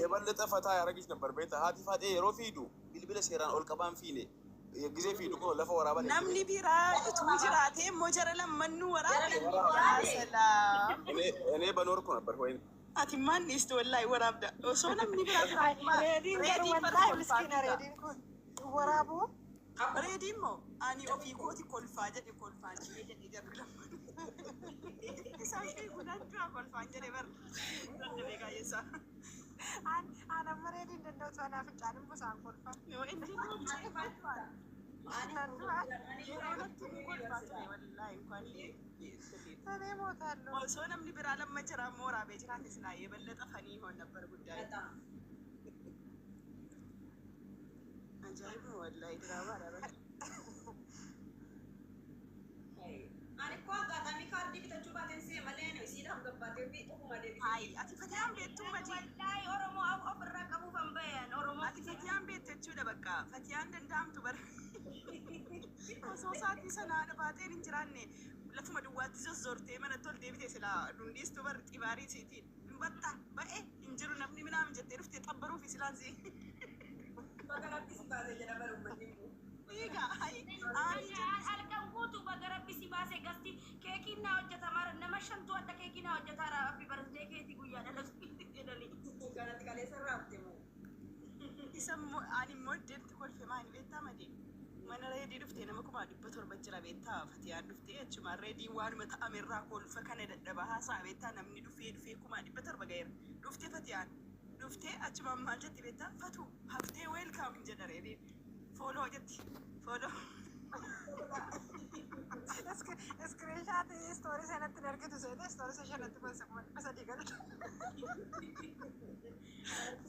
የበለጠ ፈታ ያረግሽ ነበር። ቤት ሀቲ ፋጤ የሮፊዱ ቢልቢለ ሴራን ኦልቀባን ፊኔ ጊዜ ፊዱ ኮ ለፈ ወራባ ናምኒ ቢራ ቱጅራቴ ሞጀረ ለመኑ ወራባ ሰላም እኔ በኖርኩ ነበር ወይ አቲ ማን ይስት ወላይ ወራብዳ ሶ ናምኒ ቢራ ሬዲ ወላይ ምስኪና ሬዲ ወራቡ ሬዲሞ አኒ ኦፊ ኮቲ ኮልፋ ጀደ ኮልፋ ጀደ ይደርግለም ሳይዲ ጉዳት ኮልፋ ጀደ በር እንደበጋ የሳ አና መሬዲ እንደው ጻና ፍጫንም ቦሳን ኮልፋ ነው እንጂ ነው ሳይፋት ወላሂ እንኳን እኔ ሞታለሁ። ሰው namni biraa lamma jira mooraa bee jiraate silaa የበለጠ ፈኒ ይሆን ነበር ጉዳይ አጃይብ ነው ወላሂ ድራማ አላበ አኔ እኮ አጋጣሚ ካርዲ ቢተቹ ባቴንሲ መለያ ነው ሲዳም ገባቴ ቢጡ ማደቢ አይ አቲ ፈቲያም ቤቱ መጂ ወላሂ ኦሮሞ አፍራ ቀቡ ፈንበያን ኦሮሞ አቲ ፈቲያም ቤተቹ ደበቃ ፈቲያን ደንዳምቱ በር ሶሳቲ ሰናደ ባቴን እንጅራኔ ለቱማ ድዋት ዞርቴ መነቶል ዴቢቴ ስላ ዱንዲስቱ በር ጢባሪ ሲቲ በጣ በኤ እንጅሩ ነብኒ ምናምን ጀቴ ሩፍቴ ጠበሩ ፊ ስላዚ በገረቢ ሲባዜ ጀነበሩ ምንድን ይጋ አይ አልቀንቁቱ በገረቢ ሲባሴ ገስቲ ኬኪና ወጀተማር ነመሸንቱ ወደ ኬኪና ወጀታራ አቢ በርዝዴ ኬቲ ጉያ ደለስ ይደኒ ጋነት ካለ ሰራፍቴ ይሰሙ አኒ ሞደል ትኮልፈ ማን ቤታ መዲ ማን ሬዲ ዱፍቴ ነመኩማ ዲበቶር በጅራ ቤታ ፈቲያ ዱፍቴ እችማ ሬዲ ዋን መታ አሜራ ኮልፈ ከነ ደደባ ሀሳ ቤታ ነምኒ ዱፌ ኩማ ዲበቶር በጋይር ዱፍቴ ፈቲያን ዱፍቴ አችማ ማልጀት ቤታ ፈቱ ሀፍቴ ዌልካም ጀደር ሬዲ ፎሎ ጀት ፎሎ ስክሪንሻት ስቶሪ ሰነት ደርግቱ ሰደ ስቶሪ ሰሸነት በሰማን በሰዲ ገለ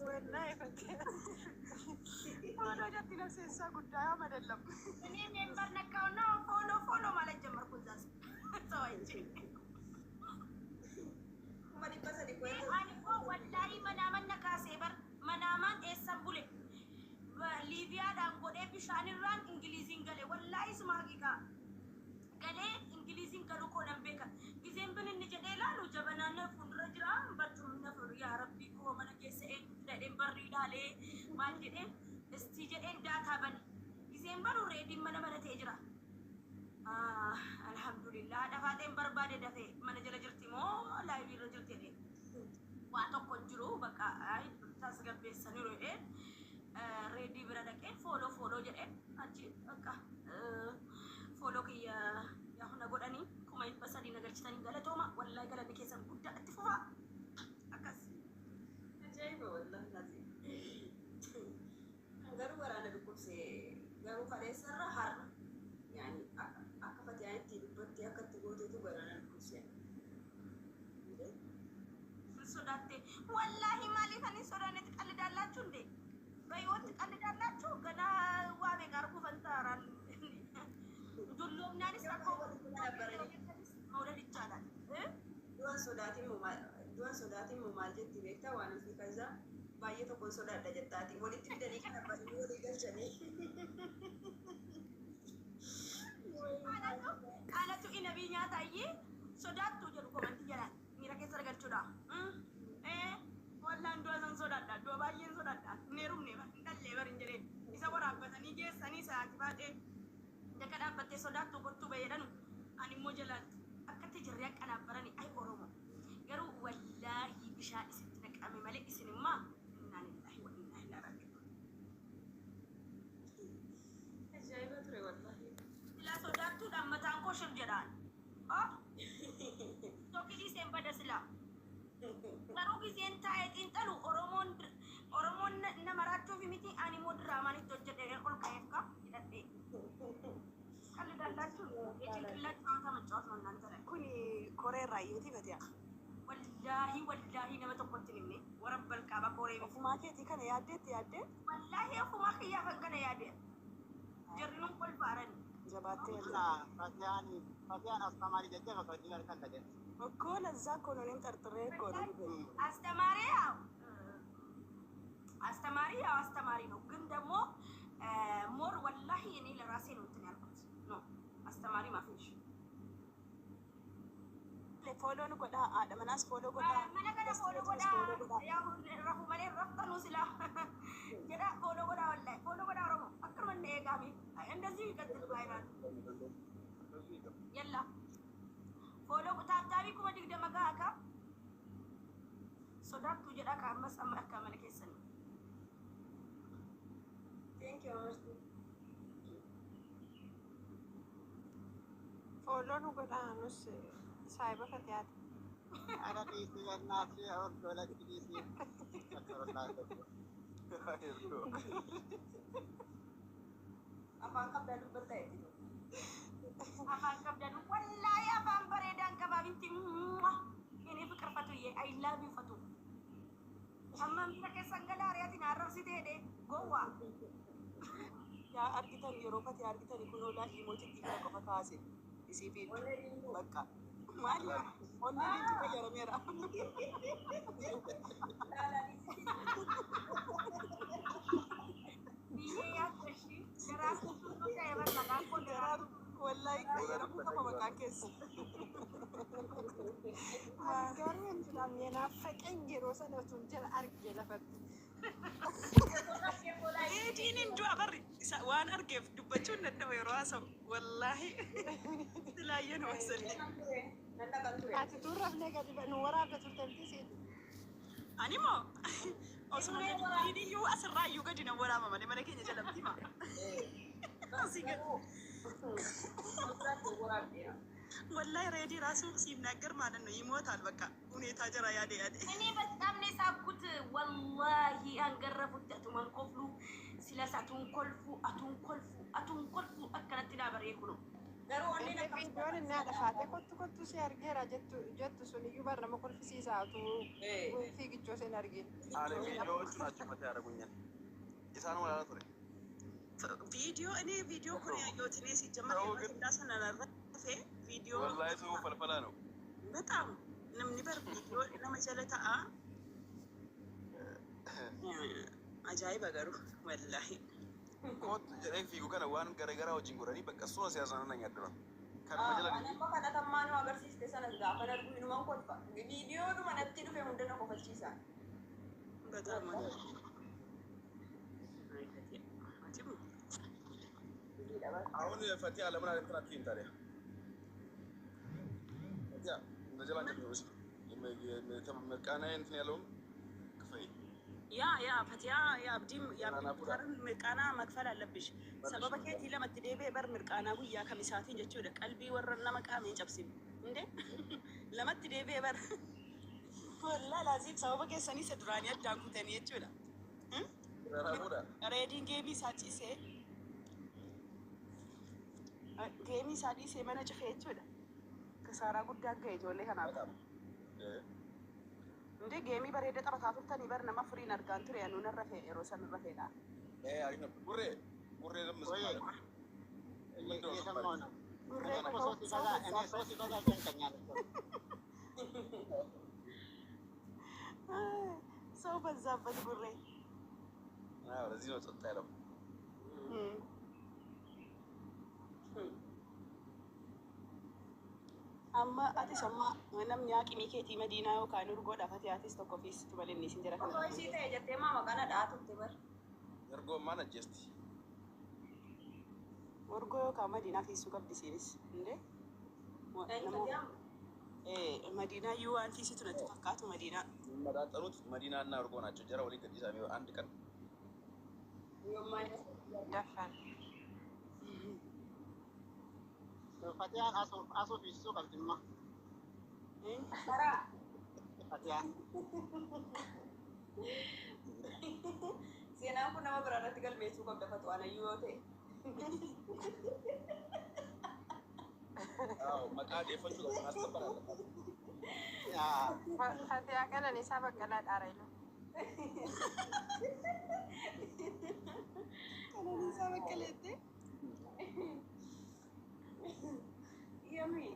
ወላሂ ፈቲያ ፎሎ ጀት ለሰሳ ጉዳዩ አይደለም እኔ ሜምበር ነካውና ፎሎ ማለት ጀመርኩ ዛስ ሰውዬ ማዲ በሰዲ ቆይ አንኮ ወላሂ መናመን ነካሴ በር መናማን ኤሰምቡሌ ሊቢያ ዳንጎዴ ቢሻንራን እንግሊዝን ገሌ ወላሂ ስማጊጋ ገሌ እንግሊዝን ገሉ ኮነም ቤካ ጊዜን ብን እንጀዴ ላሉ ጀበናነ ፉንድረ ጅራ በርቱም ነፈሩ ያ ረቢ ኮ መነገሰ ደደን በሪዳሌ ማልጀዴ እስቲ ጀዴን ዳታ በን ጊዜን በሩ ሬዲ መነመነቴ ጅራ አልহামዱሊላህ ዳፋቴን በርባዴ ደፈ መነጀለ ጅርቲሞ ላይ ቢሮ ጅርቴ ዋቶ ኮንጅሩ በቃ አይ ታስገበ ሰኒሮ ሬዲ ብረደቀ ፎሎ ጀደ አጂ በቃ ፎሎ ከያ ያሁን ጎዳኒ ኩማይ በሰዲ ነገር ችታኒ ገለቶማ ወላሂ ገለኒ ከሰም ጉዳ አትፈዋ አካስ አጃይብ ወላሂ ናዚ ገሩ ወራነ ቢቁስ ገሩ ካለ ሰራ ሀር ያኒ አከፈት ያንቲ ቢበት ያከት ጎቴቱ ገራነ ቢቁስ ሶዳቴ ወላሂ ማሊፈኒ ሶዳኔ ትቀልዳላችሁ እንዴ በህይወት ትቀልዳላችሁ ገና ዋቤ ጋር ኩፈንታራል ዱሎም ናንስ ነበር መውለድ ይቻላል ዱዋን ሶዳቲ ማልጀት ቤታ ዋንስ ከዛ ባየቶ ኮንሶዳ ደጀታቲ ወሊት ቢደኒ ከነበር ወሊ ገርጀኒ ቃለቱ ኢነቢኛ ታዬ ሶዳቱ ጀሩ ኮመንት ይላል ሚራከ ሰርገልቹዳ ወላ እንደወዘን ሶዳዳ ዶባየን ሶዳዳ ኔሩም ኔባ እንዳለ በር እንጀሬ ይሰወራበተኒ ጌሰኒ ሳቲባቴ ደከዳበቴ ሶዳቱ ጎቱ በየደኑ አኒሞ ጀላት አከተ ጅሪ ያቀናበረኒ አይ ኦሮሞ ገሩ ወላሂ ቢሻ እስት ነቀመ መለክ እስንማ እና ለላሂ ወኢና ኢለይሂ ራጂዑን አጃይበት ነው ወላሂ ላ ሶዳቱ ዳመታን ኮሽር ጀዳን ቶኪዲ ሰምበደስላ ገሩ ጊዜን ታይቲን ጠሉ ኦሮሞን ነመራቸው ፊሚቲ አኒሞ ድራማን ተወጀደ ኦልካይፍካ ይደዴ ቀልዳላችሁ የጭንቅላት ጨዋታ መጫወት ነው እናንተ ላይ ኩኒ ኮሬራ ይቲ ፈቲያ ወላሂ ነመተቆትልኝ ወረበል ካባ ኮሬ ፉማቴቲ ከነ ያዴት ወላሂ ፉማክ ያፈቀነ ያዴ ጀርኑን ቆልፋረን ጀባቴ ፈቲያን አስተማሪ ጀጀ ፈቀዲ ጋር ካከደ እኮ ለዛ እኮ ነው እኔም ጠርጥሬ እኮ ነው አስተማሪ ነው ግን ደግሞ ሞር ወላሂ እኔ ለራሴ ነው እንትን ያልኩት ነው አስተማሪ ማፍንሽ ፎሎ ነው ጎዳ አደመናስ ፎሎ ጎዳ መነገደ ፎሎ ጎዳ ያው ቫይራል የላ ፎሎ ታብታቢ ኩመ ድግደ መጋካ ሶዳቱ ጀዳ ካመስ አማ አካመለ ከሰን ቴንክ ዩ ፎሎኑ ጎዳኑስ ሳይበ ፈቲያት አራዲስ እናት አሁን ዶላር ዲሲ afaan qabdan dubbatta afaan qabdan wallahi afaan bareedaan qabaabifti ini fikir fatuye I love you fatu amma mira keessan galaariyatiin arrabsite de gowa yaa argitan yeroo fati argitan kunoo laafii mootitti gara qofa kaase isii fi bakka maali onni diintu fayyadameera wallahi fayyadamu qaba bakka keessa garuu እንትን የናፈቀኝ yeroo sanatuun jala argee lafatti Eediin du'a barri waan argeef dubbachuun dadhaba yeroo haasawu wallaahi silaayyee nama sallee ati tun rafnee gadi nu waraabda turtanti siin animoo osuma iyyuu asirraa iyyuu gadi nan waraaba malee mana keenya jalatti ma asii gadi ወላሂ ሬዲ ራሱ ሲናገር ማለት ነው ይሞታል። በቃ ሁኔታ ጀራ ያደ እኔ በጣም ነው ሳኩት ወላሂ አንገረፉት አቱን ኮፍሉ ስለሳቱን ኮልፉ አቱን ኮልፉ አከነትና በሬኩ ነው ገሩ ወንዴ ቪዲዮን እና ደፋቴ ኮቱ ሲ አርጌራ ጀቱ ሱን እዩ በር ነው ሲሳቱ ፊግጆ ሲን አርጌ አለ ቪዲዮዎቹ ናቸው ፈታ ያደርጉኛል ኢሳኑ ማለት ነው ቪዲዮ እኔ ቪዲዮ ኮን ያየሁት እኔ ሲጀመር እንዳሰናናረ ቪዲዮ ወላሂ ሰው ፈልፈላ ነው በጣም namni bar ቪዲዮ nama jala ta'a ajaa'iba garuu wallaahi ኮት ጀሬክ ፊጉ ከነ ዋን ገረገራ ወጂን ጎረኒ በቃ ሱራ ሲያሳናና ያደረ ከነ መጀለ አነማ ከነተማኑ አገርሲስተ ሰነዝ ጋፈነርጉ ይኑማን ኮልፋ ቪዲዮ ዱ መነቲ ዱፈ ሙንደነ ኮፈልቺሳ በጣም አሁን ፈቲ አለምን አለትራቲን ታዲያ ፈቲያ እንደጀላ እንደሚወስ ምርቃና እንትን ያለውን ክፈይ ያ ፈቲያ ያ አብዲም ያ አብዲም ምርቃና መክፈል አለብሽ ሰበበ ከቲ ለመትደቤ በር ምርቃና ጉያ ከሚሳቲን ጀቹ ለቀልቢ ወረና መቃም ይጨብሲም እንዴ ለመትደቤ በር ወላ ላዚም ሰበበ ከሰኒ ሰድራኒ አዳንኩተኒ ጀቹ ላ ሬዲንግ ጌሚ ሳጪሴ ጌሚ ሳዲሴ መነጭ ጀቹ ላ ከሳራ ጉዳይ ጋር ይጆሌ ከናታ እንዴ ጌሚ በሬደ ጠበታ ፍርተን ይበር ነማ ፍሪን አርጋን ትሪ ያኑ ነረፈ ኤሮሰን ረፈዳ አይነ ጉሬ ደምስ ማለት እየሰማሁ ነው ሶስት ይበዛ እኔ ሶስት ይበዛ ጨንቀኛል ሰው በዛበት ጉሬ ለዚህ ነው ጸጥ ያለው amma ati samma namni haqini keetii madiinaa yookaan urgoodha fati atis tokko fiis tubalinni isin jira kana Osoo isii ta'e jettee maama kana dhaatutti bar. ergo mana jesti urgoo yookaan madiinaa fiisuu qabdi isiinis inde madiinaa iyyuu waan fiisitu natti fakkaatu madiinaa መዳጠኑት መዲናና እርጎ ናቸው ጀራ ወሊ ገዲሳ አንድ ቀን ደፋን Fatiyaan asuuf ibsuu qabdimma. Fatiyaan. Seenaan kun nama biraarratti galmeessuu qabda fatwaan ayyuu yoo ta'e. maqaa deeffachuu qabu asxabban Fatiyaa kanan isaa baqqalaa dhaara ilu. kanan isaa baqqaleette Yummy.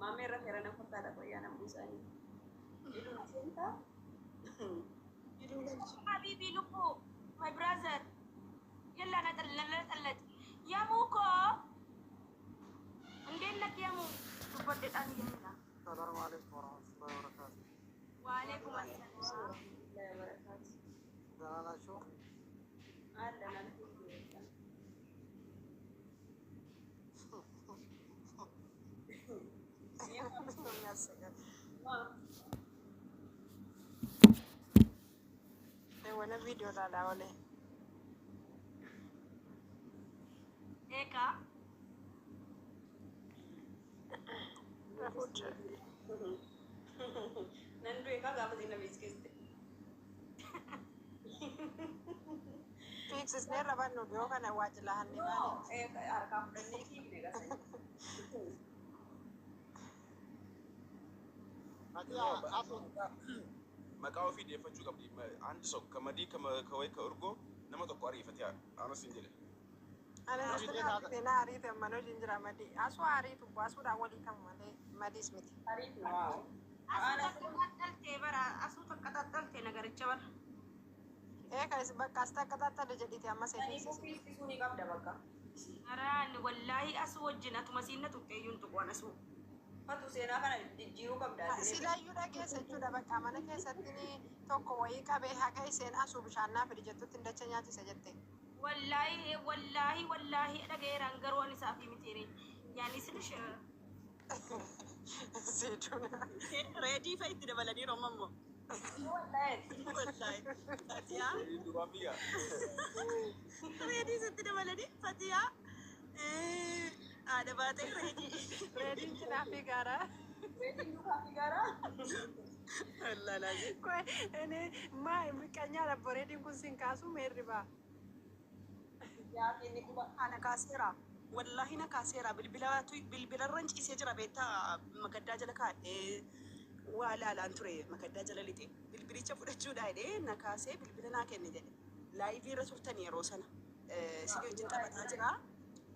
Mame rafera na fakkaata fayyaa nama buusaanii. Iduu seentaa? Habibi Lupu, my brother. Yalla na tallat. Yamuko. Ndeen lak yamu. Dubbadde dhaan yalla. Assalamu alaikum warahmatullahi wabarakatuh. Wa alaikum assalam warahmatullahi wabarakatuh. Dana nacho. Alhamdulillah. Wala video lala wale. Eka. Rafucha. Nandu eka gaafa zina biskiste. Fix isne raban no bio kana wajla hanni mani. Eka harka fudhannee fiigne gasanii. Maqaa ofii deeffachuu qabdi. Andi sok kamadii kawai ka urgoo nama tokko ariifatee anas hin jedhe. Ana na ariite mano jinjira madi. Asu ariitu asu da wali kan madis miti. Ariif nu waaw. Asuu tattalte bara asuu tattalte nagaricha bara. Eegas bakka asta katatta jedhiti amma Sanii seefi. kuffiisisuu ni qabda bakka. Araan wallahi asuu wajjin atuma siinna tuqqeeyyuun tuqoon asuu. Fatu seenaa kana jijjiiruu qabda. Silayyuu dhageessa jechuudha bakka mana keessatti tokko wayii qabee haqa iseen asuu bishaan naaf jettutti hin dacha nyaachisa jette. Wallahi dhagayeeraan garuu ani isaa fi mitiire. Yaani silish Siiduna. Reedii fa'a itti dabalanii roomammoo. Wallahi. Fatiyaa. Duraan biyya. Reedii sitti dabalanii fatiyaa. Haadha baatee reedii. Reediin cinaa fi gaara. Reediin duukaa fi gaara. Wallahi. Ini maa miqanyaa labbo reediin kun siin kaasu meerribaa. Yaa inni quba. Ana kaaseera. Wallahi na kaaseera. Bilbilarran ciisee jira beektaa magaddaa jala kaa'ee waa laalaan ture magaddaa jala lixee. Bilbilicha fudhachuudha jedhee na kaasee bilbila naa kenne jedhe. Laayivii irra turtanii yeroo sana. Sini wajjin taphataa jira.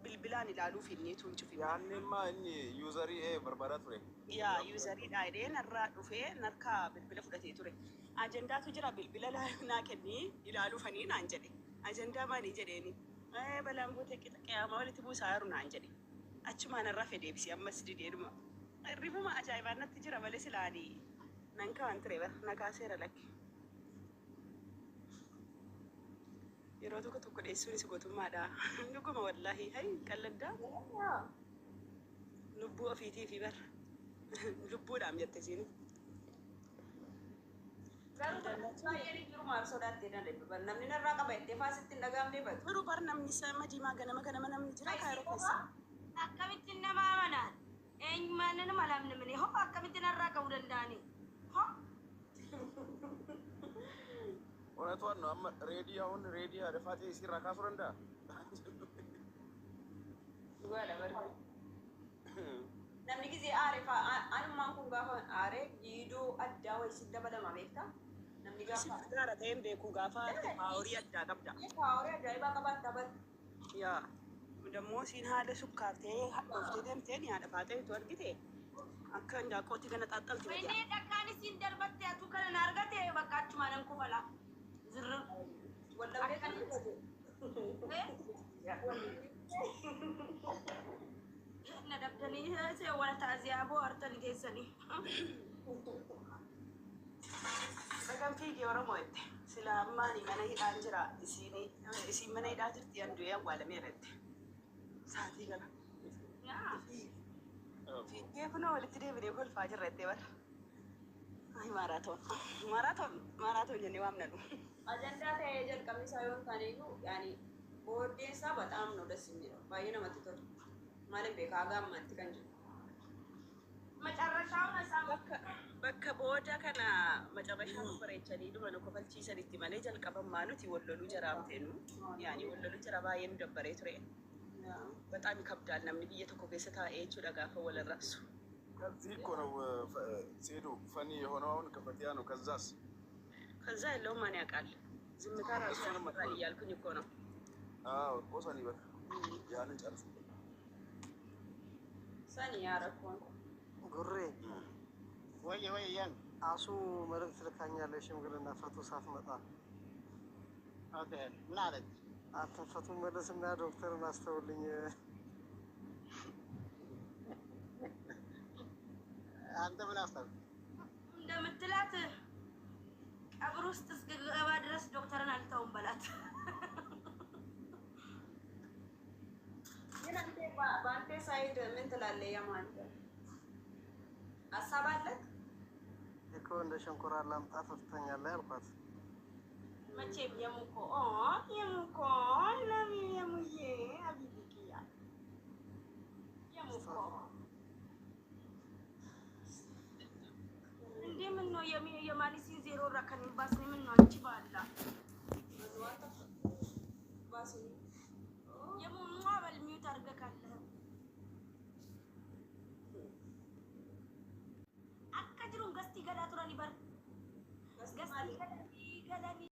Bilbilaan ilaaluuf inni tuun cufi. Yaanni immaa inni yuuzarii barbaadaa ture. Yaa yuuzariidha jedhee narraa dhufee narkaa bilbila fudhatee ture. Ajandaatu jira bilbila naa kennee ilaaluufanii naan jedhe. Ajandaa maalii jedheeni? Balaan gootee qixa qiyaamaa walitti buusaa jiru naan jedhe. Achumaan irraa fedee deebisee ammas dideeduma. Rifuma ajaa'ibaan natti jira malee silaanii nan kawan ture bara na kaaseera lakke. Yeroo tokko dheessuunis gootummaadha. Dhuguma wallaahi hayi qalladdaa. Lubbuu ofiitii fi bara lubbuudhaan jette isiin. Baay'een jiru maal sodaattee danda'e namni narraa qaba itti faasitti hin dhagaamne batu. Garuu bar namni sama diimaa ganama namni jira kaayiroo keessa. akkamitti nama amanaan? Eenyummaan nama lamni hoo akkamitti narraa ka'uu danda'ani? Hoo? እውነቷን ነው። ሬዲ አሁን ሬዲ አደፋጤ ሲራ ካስረንዳ namni gisee aare fa'a anumaan kun gaafa aare jiidoo addaa wayii sitti dabalama beektaa? Namni gaafa gaara ta'een beeku gaafa paaworii addaa qabda. Paaworii ajaa'ibaa qabaata bata. Yaa dammoo siin haala sukkaartee hadhooftee deemteen yaada faaxeetu argite akka indaaqqootti gana xaaxxalti. Inni dhaqaan isiin darbatte atuu kana na argate bakka achumaan nan kufala. Zirra. Wallabdee kan hidhate. Na dabdanii see wala taaziyaa boo artan keessanii. Sagan fiigee Oromoo itti sila ammaanii mana hidhaan jira isiin mana hidhaa jirti handuu awwaalamee irratti. Saatii kana. Fiigee kunoo walitti deebinee kolfaa jirra itti bara. Ay maaraatoon jennee waamnanu. Ajandaa ta'ee jalqabni isaa yoo ta'an iyyuu yaani booddeen isaa bataam nu ደስ የሚለው baay'ee namatti tola. Maaliif beekaa gaammaatti kan jiru. Macarrashaawwan isaa Bakka booda kana macarrashaan bareechanii dhuma nu kofalchiisanitti malee jalqaban maanuti walloluu jaraamteenu yaani walloluu jara baay'ee nu dabbaree ture. Bexaam ይከብዳል namni biyya tokko keessa taa'ee jechuudha gaafa wal arrabsu. ከዚህ እኮ ነው ሴዱ ፈኒ የሆነው አሁን ከፈቲያ ነው። ከዛስ ከዛ ያለውን ማን ያውቃል? ዝምታ ራሱ ያስፈራል እያልኩኝ እኮ ነው። አዎ እኮ ሰኒ በቃ ያንን ጨርሱ። ሰኒ ያረኩን ጉሬ ወይ ያን አሱ መልዕክት ልካኛለች ሽምግልና ፈቱ ሳትመጣ። ኦኬ ምን አለች? አንተ ፈቱ መለስና ዶክተርን አስተውልኝ አንተ ምን አስተውል እንደምትላት ቀብር ውስጥ እስክገባ ድረስ ዶክተርን አልተውም በላት። ግን አንተ በአንተ ሳይድ ምን ትላለህ? የማን ሀሳብ አለህ? እንደ ሸንኮራ ላምጣ ትተኛለህ ያልኳት መቼም የሙኮ የሙኮ ለምን የሙዬ አቢቢኪያ የሙኮ እንዴ ምን ነው የማሊሲን ዜሮ ራከን ባስኒ ምን ነው አንቺ ባላ ባስኒ የሙሟ በልሚው ታርገካለ አከጅሩን ገስቲ ገዳ ቱራኒ በር ገስቲ ገዳኒ